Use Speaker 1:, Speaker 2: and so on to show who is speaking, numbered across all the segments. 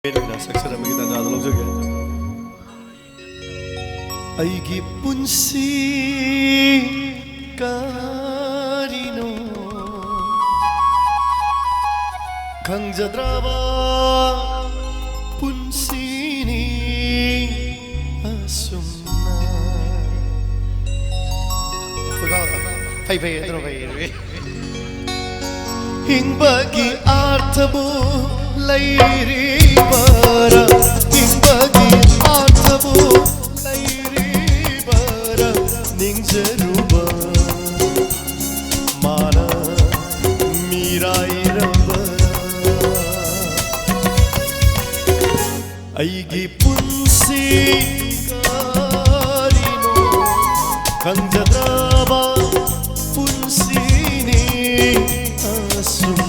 Speaker 1: ꯁꯛꯁꯔ ꯑꯃꯒꯤ ꯇꯥꯟꯖꯥꯗ ꯂꯧꯖꯒꯦ ꯑꯩꯒꯤ ꯄꯨꯟꯁꯤ ꯀꯔꯤꯅꯣ ꯈꯪꯖꯗ꯭ꯔꯕ ꯄꯨꯟꯁꯤꯅꯤ ꯑꯁꯨꯝꯅ ꯐꯩ ꯑꯗꯨꯅ ꯐꯩ ꯍꯤꯡꯕꯒꯤ ꯑꯥꯔꯊꯕꯨ ꯂꯩꯔꯤꯕꯔ ꯍꯤꯡꯕꯒꯤ ꯑꯥꯔꯊꯕꯨ ꯂꯩꯔꯤꯕꯔ ꯅꯤꯡꯖꯔꯨꯕ ꯃꯥꯅ ꯃꯤꯔꯥꯏꯔꯕꯔ ꯑꯩꯒꯤ ꯄꯨꯟꯁꯤ ꯀꯔꯤꯅꯣ ꯈꯪꯖꯗ꯭ꯔꯕ ꯄꯨꯟꯁꯤꯅꯤ ꯑꯁꯨꯝꯅ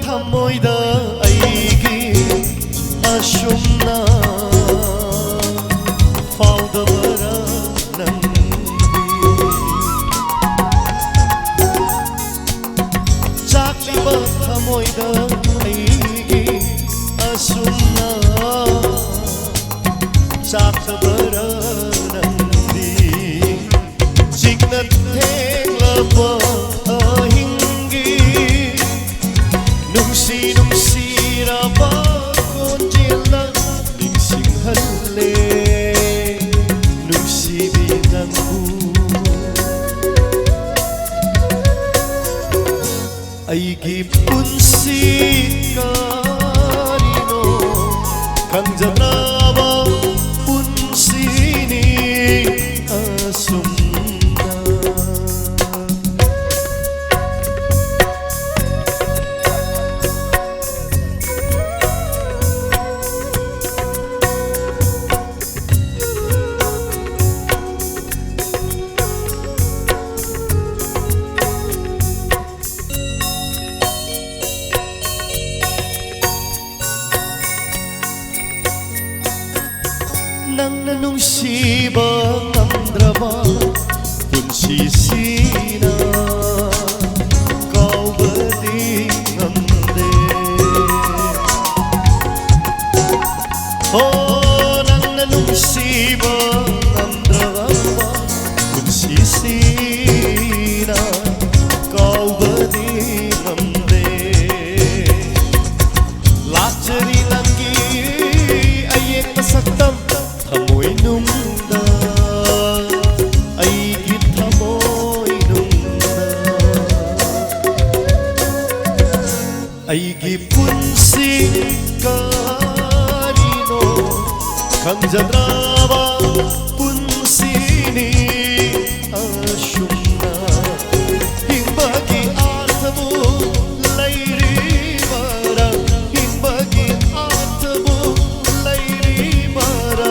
Speaker 1: ꯊꯃꯣꯏꯗ ꯑꯩꯒꯤ ꯑꯁꯨꯝꯅ ꯐꯥꯎꯗꯕꯔ ꯅꯪꯗꯤ ꯆꯥꯛꯂꯤꯕ ꯊꯃꯣꯏꯗ ꯑꯩꯒꯤ ꯑꯁꯨꯝꯅ ꯆꯥꯛꯇꯕꯔ ꯅꯪꯗꯤ ꯆꯤꯛꯅ ꯊꯦꯡꯂꯕ ꯅꯨꯡꯁꯤꯔꯕ ꯈꯣꯟꯖꯦꯜꯅ ꯅꯤꯡꯁꯤꯡꯍꯜꯂꯦ ꯅꯨꯡꯁꯤꯕꯤ ꯅꯪꯕꯨ ꯑꯩꯒꯤ ꯄꯨꯟꯁꯤ ꯀꯔꯤꯅꯣ ꯈꯪꯖꯗ꯭ꯔꯕ ꯄꯨꯟꯁꯤꯅꯤ ꯑꯁꯨꯝ ꯅꯪꯅ ꯅꯨꯡꯁꯤꯕ ꯉꯝꯗ꯭ꯔꯕ ꯄꯨꯟꯁꯤꯁꯤꯅ ꯀꯥꯎꯕꯗꯤ ꯉꯝꯗꯦ ꯅꯪꯅ ꯅꯨꯡꯁꯤꯕ ꯉꯝꯗ꯭ꯔꯕ ꯄꯨꯟꯁꯤꯁꯤꯅ ꯀꯥꯎꯕꯗꯤ ꯉꯝꯗꯦ ꯂꯥꯛꯆꯔꯤ ꯅꯪꯒꯤ ꯑꯌꯦꯡꯕ ꯁꯛꯇꯝ ꯊꯃꯣꯏꯅꯨꯡꯗ ꯑꯩꯒꯤ ꯊꯃꯣꯏꯅꯨꯡꯗ ꯑꯩꯒꯤ ꯄꯨꯟꯁꯤ ꯀꯔꯤꯅꯣ ꯈꯪꯖꯗ꯭ꯔꯕ ꯄꯨꯟꯁꯤꯅꯤ ꯑꯁꯨꯝꯅ ꯍꯤꯡꯕꯒꯤ ꯑꯥꯔꯊꯕꯨ ꯂꯩꯔꯤꯕꯔ ꯍꯤꯡꯕꯒꯤ ꯑꯥꯔꯊꯕు ꯂꯩꯔꯤꯕꯔ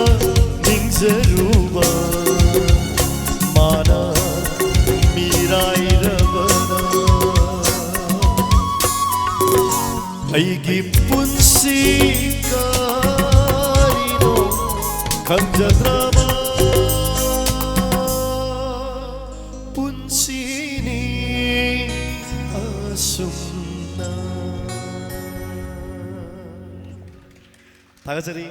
Speaker 1: ꯅꯤꯡꯖꯔꯨꯕ ꯃꯥꯅ ꯃꯤꯔꯥꯏꯔꯕꯔ ꯑꯩꯒꯤ ꯄꯨꯟꯁꯤ ꯀꯔꯤꯅꯣ ꯈꯪꯖꯗ꯭ꯔꯕ ꯄꯨꯟꯁꯤꯅꯤ ꯑꯁꯨꯝꯅ ꯊꯥꯒꯠꯆꯔꯤ